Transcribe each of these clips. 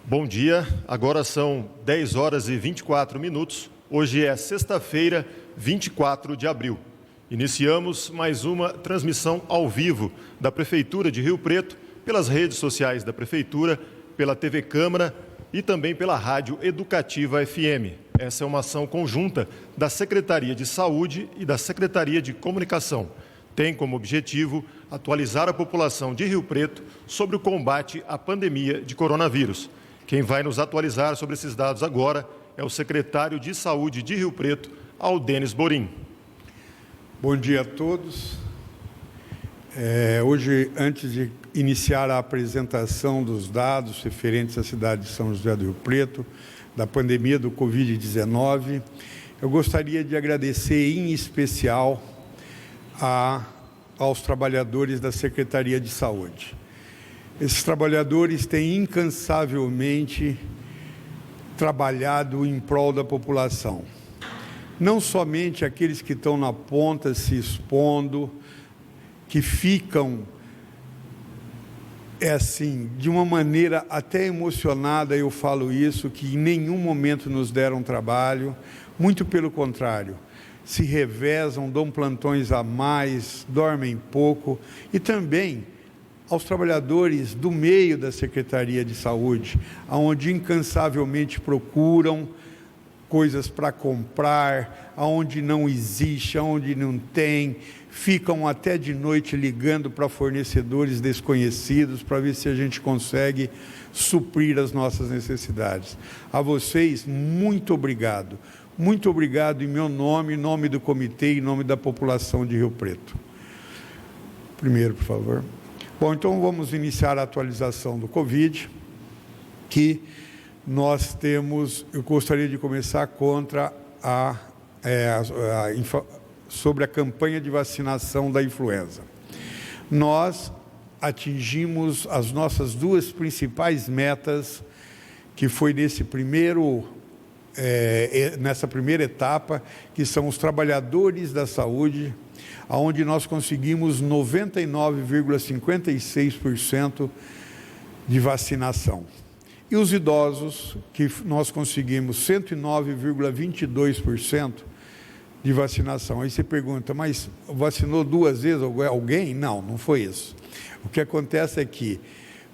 Bom dia, agora são 10 horas e 24 minutos. Hoje é sexta-feira, 24 de abril. Iniciamos mais uma transmissão ao vivo da Prefeitura de Rio Preto, pelas redes sociais da Prefeitura, pela TV Câmara e também pela Rádio Educativa FM. Essa é uma ação conjunta da Secretaria de Saúde e da Secretaria de Comunicação. Tem como objetivo atualizar a população de Rio Preto sobre o combate à pandemia de coronavírus. Quem vai nos atualizar sobre esses dados agora é o secretário de Saúde de Rio Preto, Aldênis Borim. Bom dia a todos. Hoje, antes de iniciar a apresentação dos dados referentes à cidade de São José do Rio Preto, da pandemia do Covid-19, eu gostaria de agradecer em especial aos trabalhadores da Secretaria de Saúde. Esses trabalhadores têm incansavelmente trabalhado em prol da população. Não somente aqueles que estão na ponta se expondo, que ficam, de uma maneira até emocionada, eu falo isso, que em nenhum momento nos deram trabalho, muito pelo contrário, se revezam, dão plantões a mais, dormem pouco, e também aos trabalhadores do meio da Secretaria de Saúde, onde incansavelmente procuram coisas para comprar, aonde não existe, aonde não tem, ficam até de noite ligando para fornecedores desconhecidos para ver se a gente consegue suprir as nossas necessidades. A vocês, muito obrigado. Muito obrigado em meu nome, em nome do comitê, em nome da população de Rio Preto. Primeiro, por favor. Bom, então vamos iniciar a atualização do Covid, que nós temos, eu gostaria de começar sobre a campanha de vacinação da influenza. Nós atingimos as nossas duas principais metas, que foi nessa primeira etapa, que são os trabalhadores da saúde, onde nós conseguimos 99,56% de vacinação. E os idosos, que nós conseguimos 109,22% de vacinação. Aí você pergunta, mas vacinou duas vezes alguém? Não, não foi isso. O que acontece é que,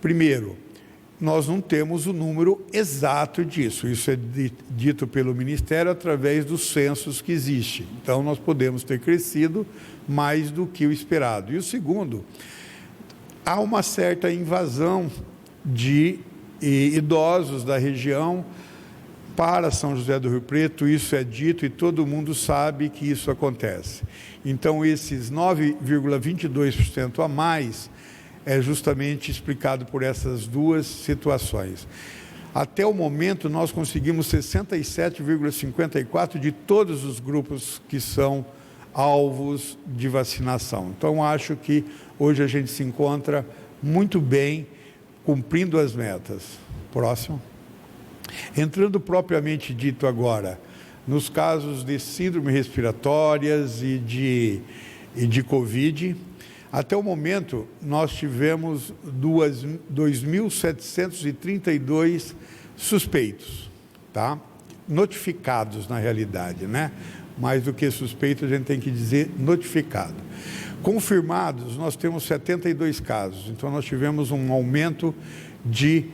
primeiro, nós não temos o número exato disso. Isso é dito pelo Ministério através dos censos que existem. Então, nós podemos ter crescido mais do que o esperado. E o segundo, há uma certa invasão de idosos da região para São José do Rio Preto. Isso é dito e todo mundo sabe que isso acontece. Então, esses 9,22% a mais é justamente explicado por essas duas situações. Até o momento, nós conseguimos 67,54% de todos os grupos que são alvos de vacinação. Então, acho que hoje a gente se encontra muito bem, cumprindo as metas. Próximo. Entrando propriamente dito agora, nos casos de síndrome respiratórias e de Covid, até o momento, nós tivemos 2.732 suspeitos, tá? Notificados, na realidade, né? Mais do que suspeito, a gente tem que dizer notificado. Confirmados, nós temos 72 casos. Então, nós tivemos um aumento de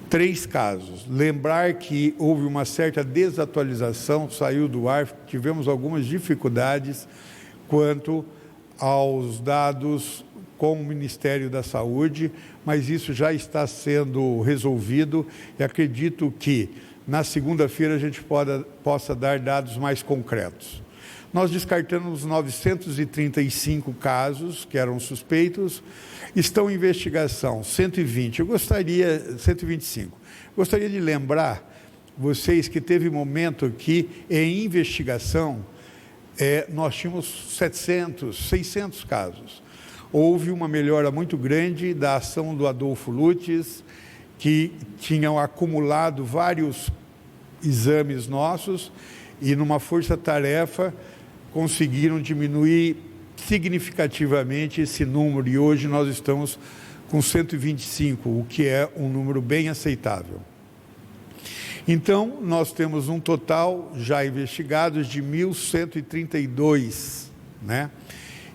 3 casos. Lembrar que houve uma certa desatualização, saiu do ar, tivemos algumas dificuldades quanto aos dados com o Ministério da Saúde, mas isso já está sendo resolvido e acredito que na segunda-feira a gente possa dar dados mais concretos. Nós descartamos 935 casos que eram suspeitos, estão em investigação 125. Gostaria de lembrar vocês que teve momento que em investigação nós tínhamos 700, 600 casos. Houve uma melhora muito grande da ação do Adolfo Lutz, que tinham acumulado vários exames nossos e numa força-tarefa conseguiram diminuir significativamente esse número e hoje nós estamos com 125, o que é um número bem aceitável. Então, nós temos um total já investigados de 1.132, né?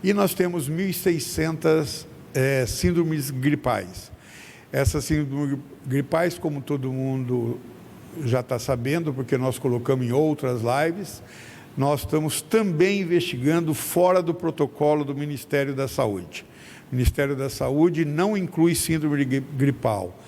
E nós temos 1.600 síndromes gripais. Essas síndromes gripais, como todo mundo já está sabendo, porque nós colocamos em outras lives, nós estamos também investigando fora do protocolo do Ministério da Saúde. O Ministério da Saúde não inclui síndrome gripal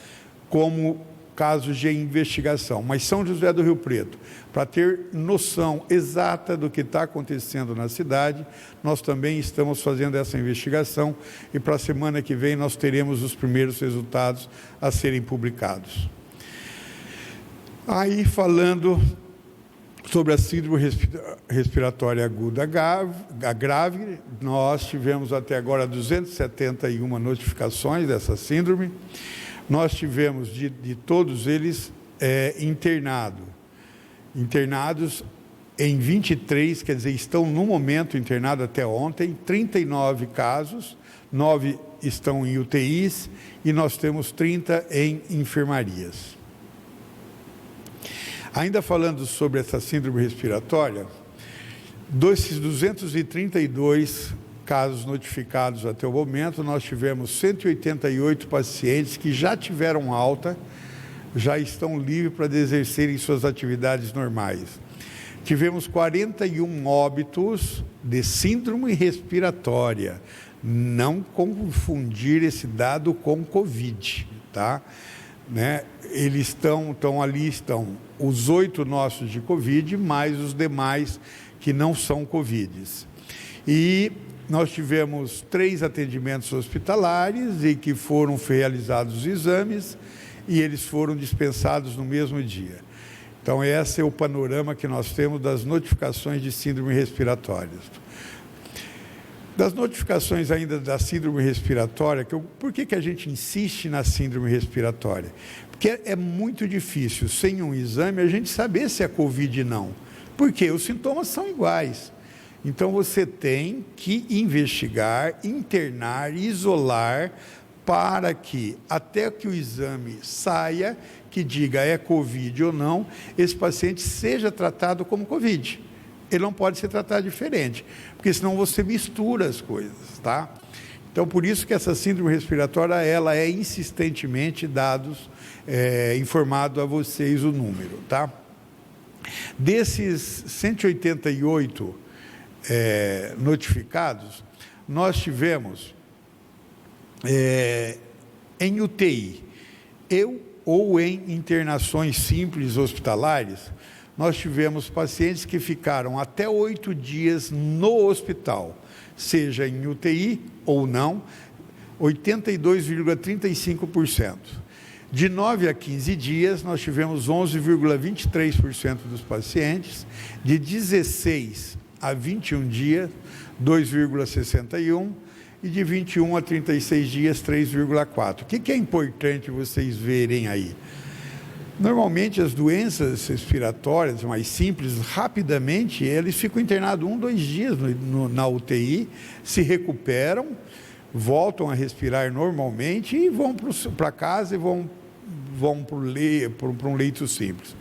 como casos de investigação, mas São José do Rio Preto, para ter noção exata do que está acontecendo na cidade, nós também estamos fazendo essa investigação e para a semana que vem nós teremos os primeiros resultados a serem publicados. Aí, falando sobre a síndrome respiratória aguda grave, nós tivemos até agora 271 notificações dessa síndrome. Nós tivemos, de todos eles, internados em 23, quer dizer, estão no momento internados até ontem, 39 casos, 9 estão em UTIs e nós temos 30 em enfermarias. Ainda falando sobre essa síndrome respiratória, desses 232 casos notificados até o momento, nós tivemos 188 pacientes que já tiveram alta, já estão livres para exercerem suas atividades normais. Tivemos 41 óbitos de síndrome respiratória. Não confundir esse dado com Covid, tá? Né? Eles estão os 8 nossos de Covid, mais os demais que não são Covids. E nós tivemos 3 atendimentos hospitalares e que foram realizados os exames e eles foram dispensados no mesmo dia. Então, esse é o panorama que nós temos das notificações de síndrome respiratória. Das notificações ainda da síndrome respiratória, por que a gente insiste na síndrome respiratória? Porque é muito difícil, sem um exame, a gente saber se é Covid ou não. Porque os sintomas são iguais. Então, você tem que investigar, internar, isolar, para que, até que o exame saia, que diga é Covid ou não, esse paciente seja tratado como Covid. Ele não pode ser tratado diferente, porque senão você mistura as coisas, tá? Então, por isso que essa síndrome respiratória, ela é insistentemente informado a vocês o número, tá? Desses 188 notificados, nós tivemos em UTI ou em internações simples hospitalares, nós tivemos pacientes que ficaram até 8 dias no hospital, seja em UTI ou não, 82,35%. De 9 a 15 dias, nós tivemos 11,23% dos pacientes, de 16 a 21 dias, 2,61%, e de 21 a 36 dias, 3,4%. O que é importante vocês verem aí? Normalmente, as doenças respiratórias mais simples, rapidamente, eles ficam internados 1, 2 dias na UTI, se recuperam, voltam a respirar normalmente e vão para casa e vão para um leito simples.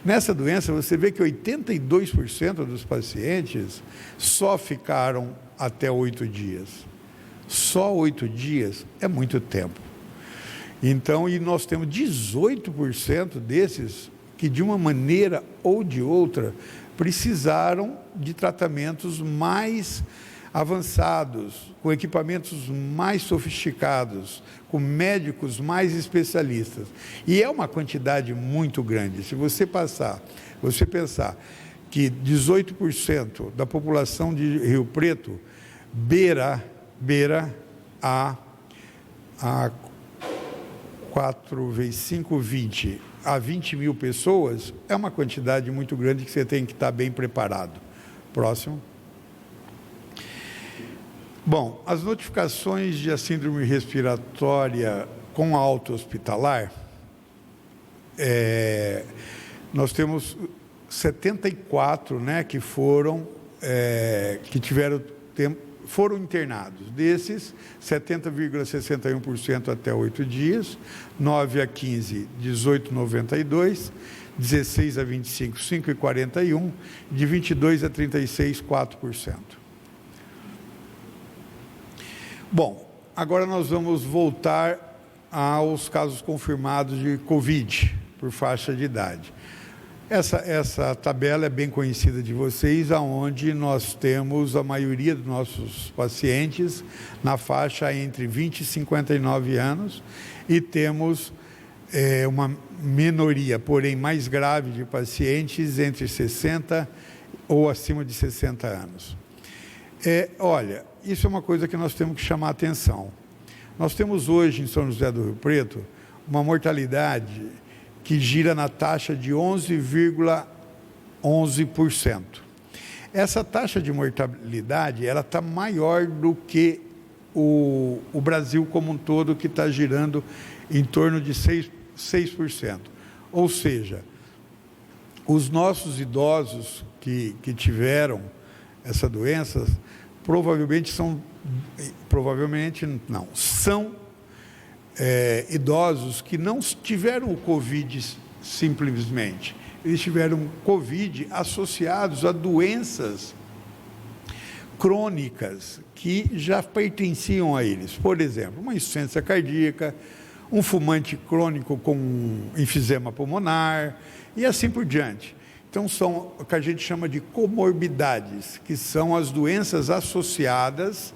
Nessa doença, você vê que 82% dos pacientes só ficaram até 8 dias. Só 8 dias é muito tempo. Então, e nós temos 18% desses que, de uma maneira ou de outra, precisaram de tratamentos mais avançados, com equipamentos mais sofisticados, com médicos mais especialistas. E é uma quantidade muito grande. Se você pensar que 18% da população de Rio Preto beira a 4 vezes 5, 20, a 20 mil pessoas, é uma quantidade muito grande que você tem que estar bem preparado. Próximo. Bom, as notificações de síndrome respiratória com alta hospitalar, nós temos 74, né, que tiveram foram internados. Desses, 70,61% até 8 dias, 9 a 15, 18,92%, 16 a 25, 5,41%, de 22 a 36, 4%. Bom, agora nós vamos voltar aos casos confirmados de Covid por faixa de idade. Essa tabela é bem conhecida de vocês, onde nós temos a maioria dos nossos pacientes na faixa entre 20 e 59 anos e temos uma minoria, porém mais grave, de pacientes entre 60 ou acima de 60 anos. Olha, isso é uma coisa que nós temos que chamar a atenção. Nós temos hoje em São José do Rio Preto uma mortalidade que gira na taxa de 11,11%. Essa taxa de mortalidade ela está maior do que o Brasil como um todo, que está girando em torno de 6%. Ou seja, os nossos idosos que tiveram essa doença são idosos que não tiveram o Covid simplesmente. Eles tiveram Covid associados a doenças crônicas que já pertenciam a eles. Por exemplo, uma insuficiência cardíaca, um fumante crônico com enfisema pulmonar e assim por diante. Então, são o que a gente chama de comorbidades, que são as doenças associadas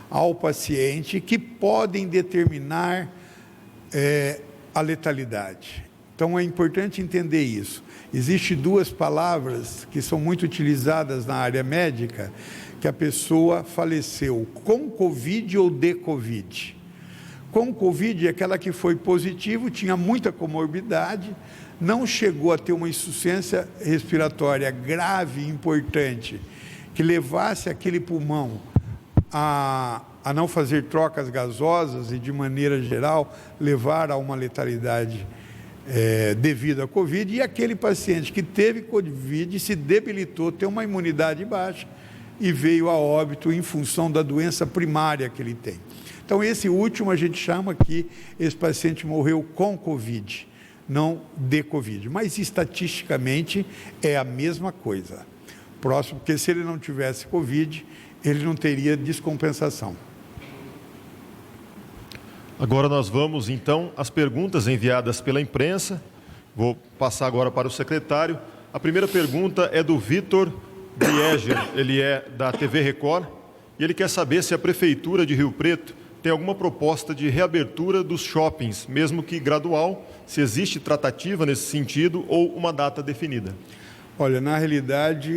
ao paciente que podem determinar a letalidade. Então, é importante entender isso. Existem duas palavras que são muito utilizadas na área médica, que a pessoa faleceu com Covid ou de Covid. Com Covid é aquela que foi positivo, tinha muita comorbidade, não chegou a ter uma insuficiência respiratória grave e importante, que levasse aquele pulmão a não fazer trocas gasosas e, de maneira geral, levar a uma letalidade devido à Covid, e aquele paciente que teve Covid se debilitou, tem uma imunidade baixa e veio a óbito em função da doença primária que ele tem. Então, esse último a gente chama que esse paciente morreu com Covid, não de Covid, mas estatisticamente é a mesma coisa. Próximo, porque se ele não tivesse Covid, ele não teria descompensação. Agora nós vamos, então, às perguntas enviadas pela imprensa. Vou passar agora para o secretário. A primeira pergunta é do Vitor Brieger, ele é da TV Record, e ele quer saber se a Prefeitura de Rio Preto tem alguma proposta de reabertura dos shoppings, mesmo que gradual, se existe tratativa nesse sentido ou uma data definida. Olha, na realidade,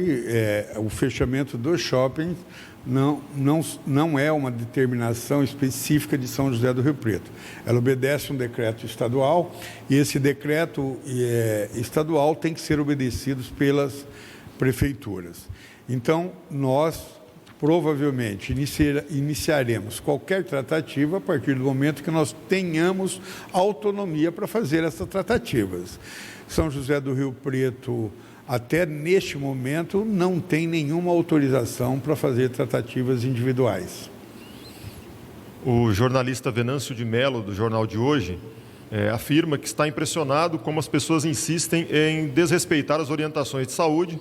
o fechamento dos shoppings não é uma determinação específica de São José do Rio Preto. Ela obedece um decreto estadual e esse decreto estadual tem que ser obedecido pelas prefeituras. Então, nós provavelmente iniciaremos qualquer tratativa a partir do momento que nós tenhamos autonomia para fazer essas tratativas. São José do Rio Preto, até neste momento, não tem nenhuma autorização para fazer tratativas individuais. O jornalista Venâncio de Mello, do Jornal de Hoje, afirma que está impressionado como as pessoas insistem em desrespeitar as orientações de saúde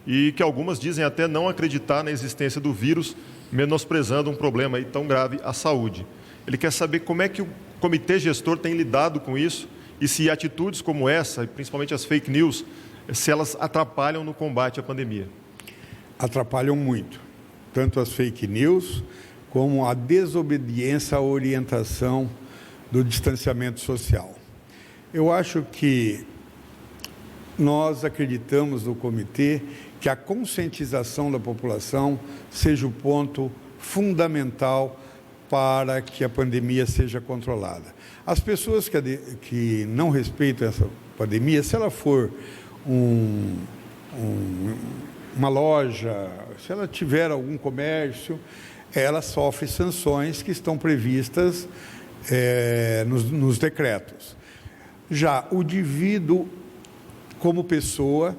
e que algumas dizem até não acreditar na existência do vírus, menosprezando um problema aí tão grave à saúde. Ele quer saber como é que o comitê gestor tem lidado com isso e se atitudes como essa, principalmente as fake news, se elas atrapalham no combate à pandemia. Atrapalham muito, tanto as fake news como a desobediência à orientação do distanciamento social. Eu acho que nós acreditamos no comitê que a conscientização da população seja o ponto fundamental para que a pandemia seja controlada. As pessoas que não respeitam essa pandemia, se ela for uma loja, se ela tiver algum comércio, ela sofre sanções que estão previstas nos decretos. Já o indivíduo, como pessoa,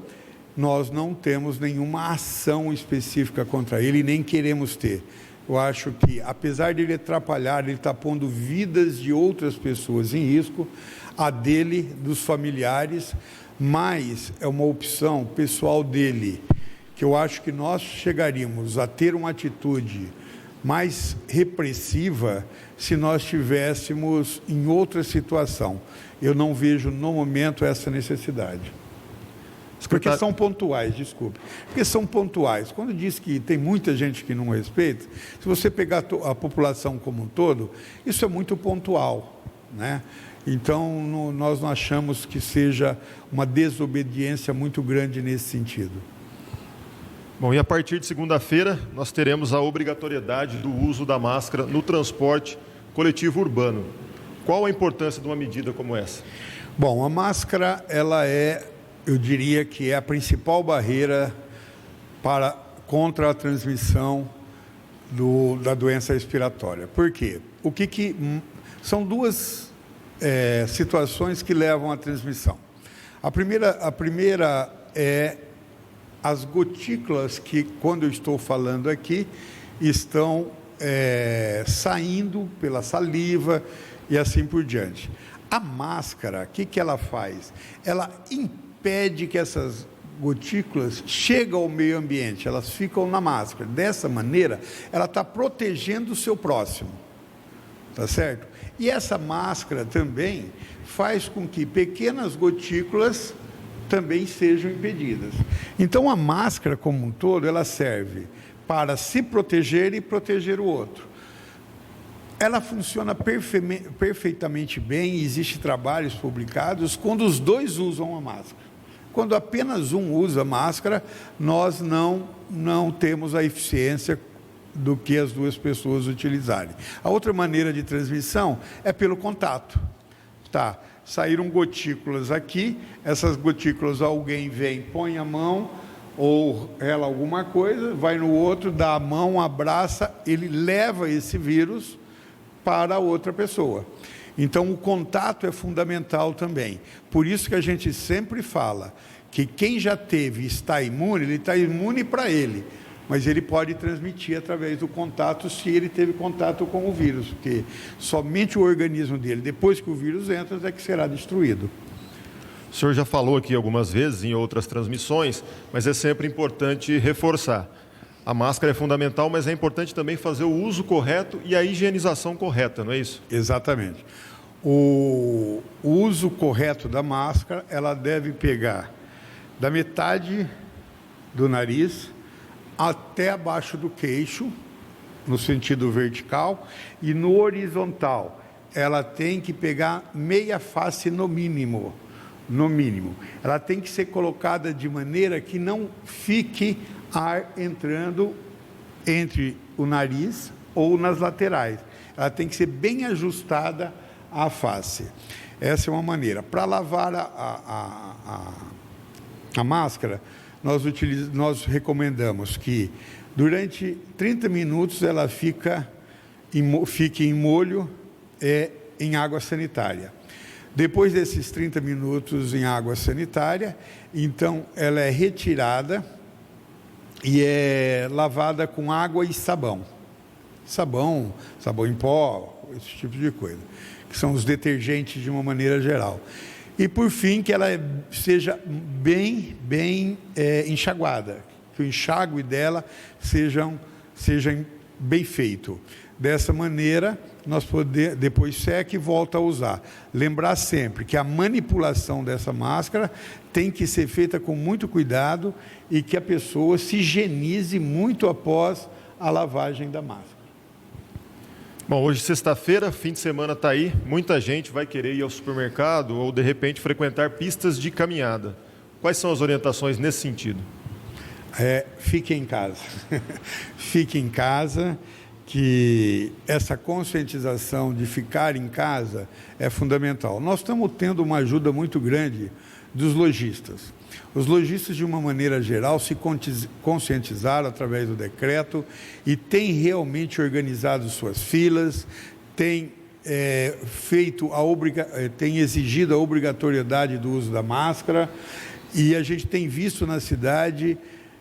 nós não temos nenhuma ação específica contra ele, nem queremos ter. Eu acho que, apesar de ele atrapalhar, ele está pondo vidas de outras pessoas em risco, a dele, dos familiares, mas é uma opção pessoal dele, que eu acho que nós chegaríamos a ter uma atitude mais repressiva se nós estivéssemos em outra situação. Eu não vejo no momento essa necessidade. Porque são pontuais, desculpe. Porque são pontuais. Quando diz que tem muita gente que não respeita, se você pegar a população como um todo, isso é muito pontual, né? Então, nós não achamos que seja uma desobediência muito grande nesse sentido. Bom, e a partir de segunda-feira, nós teremos a obrigatoriedade do uso da máscara no transporte coletivo urbano. Qual a importância de uma medida como essa? Bom, a máscara, ela eu diria que é a principal barreira contra a transmissão da doença respiratória. Por quê? São duas situações que levam à transmissão. A primeira é as gotículas que, quando eu estou falando aqui, estão saindo pela saliva e assim por diante. A máscara, o que ela faz? Ela impede que essas gotículas cheguem ao meio ambiente, elas ficam na máscara. Dessa maneira, ela está protegendo o seu próximo, tá certo? E essa máscara também faz com que pequenas gotículas também sejam impedidas. Então, a máscara como um todo, ela serve para se proteger e proteger o outro. Ela funciona perfeitamente bem, existem trabalhos publicados quando os dois usam a máscara. Quando apenas um usa a máscara, nós não temos a eficiência do que as duas pessoas utilizarem. A outra maneira de transmissão é pelo contato. Tá, saíram gotículas aqui, essas gotículas alguém vem, põe a mão ou rela alguma coisa, vai no outro, dá a mão, abraça, ele leva esse vírus para a outra pessoa. Então, o contato é fundamental também. Por isso que a gente sempre fala que quem já teve e está imune, ele está imune para ele, mas ele pode transmitir através do contato se ele teve contato com o vírus, porque somente o organismo dele, depois que o vírus entra, é que será destruído. O senhor já falou aqui algumas vezes em outras transmissões, mas é sempre importante reforçar. A máscara é fundamental, mas é importante também fazer o uso correto e a higienização correta, não é isso? Exatamente. O uso correto da máscara, ela deve pegar da metade do nariz até abaixo do queixo, no sentido vertical, e no horizontal, ela tem que pegar meia face no mínimo. No mínimo. Ela tem que ser colocada de maneira que não fique ar entrando entre o nariz ou nas laterais. Ela tem que ser bem ajustada à face. Essa é uma maneira. Para lavar a máscara, nós recomendamos que durante 30 minutos ela fique em molho em água sanitária. Depois desses 30 minutos em água sanitária, então ela é retirada e é lavada com água e sabão. Sabão em pó, esse tipo de coisa, que são os detergentes de uma maneira geral. E por fim, que ela seja bem enxaguada, que o enxágue dela seja bem feito. Dessa maneira, nós depois seca e volta a usar. Lembrar sempre que a manipulação dessa máscara tem que ser feita com muito cuidado e que a pessoa se higienize muito após a lavagem da máscara. Bom, hoje sexta-feira, fim de semana está aí, muita gente vai querer ir ao supermercado ou de repente frequentar pistas de caminhada. Quais são as orientações nesse sentido? Fique em casa. Fique em casa, que essa conscientização de ficar em casa é fundamental. Nós estamos tendo uma ajuda muito grande dos lojistas. Os lojistas, de uma maneira geral, se conscientizaram através do decreto e têm realmente organizado suas filas, têm exigido a obrigatoriedade do uso da máscara, e a gente tem visto na cidade,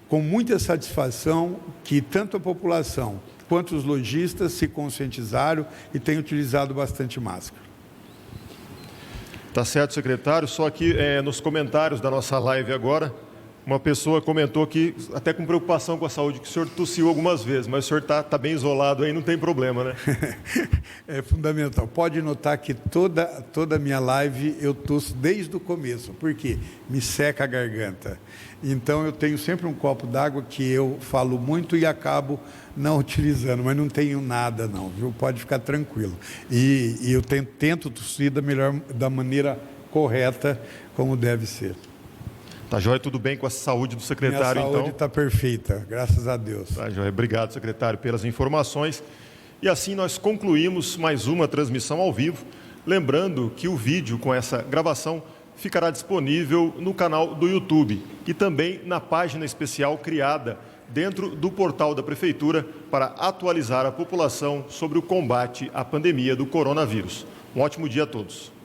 com muita satisfação, que tanto a população quanto os lojistas se conscientizaram e têm utilizado bastante máscara. Tá certo, secretário. Só que nos comentários da nossa live agora, uma pessoa comentou que, até com preocupação com a saúde, que o senhor tossiu algumas vezes, mas o senhor está bem isolado aí, não tem problema, né? É fundamental. Pode notar que toda a minha live eu tosso desde o começo. Por quê? Me seca a garganta. Então eu tenho sempre um copo d'água que eu falo muito e acabo não utilizando, mas não tenho nada não, viu? Pode ficar tranquilo. E eu tento tossir da maneira correta, como deve ser. Tá joia, tudo bem com a saúde do secretário, então? Minha saúde está perfeita, graças a Deus. Tá joia, obrigado, secretário, pelas informações. E assim nós concluímos mais uma transmissão ao vivo, lembrando que o vídeo com essa gravação ficará disponível no canal do YouTube e também na página especial criada dentro do portal da Prefeitura para atualizar a população sobre o combate à pandemia do coronavírus. Um ótimo dia a todos.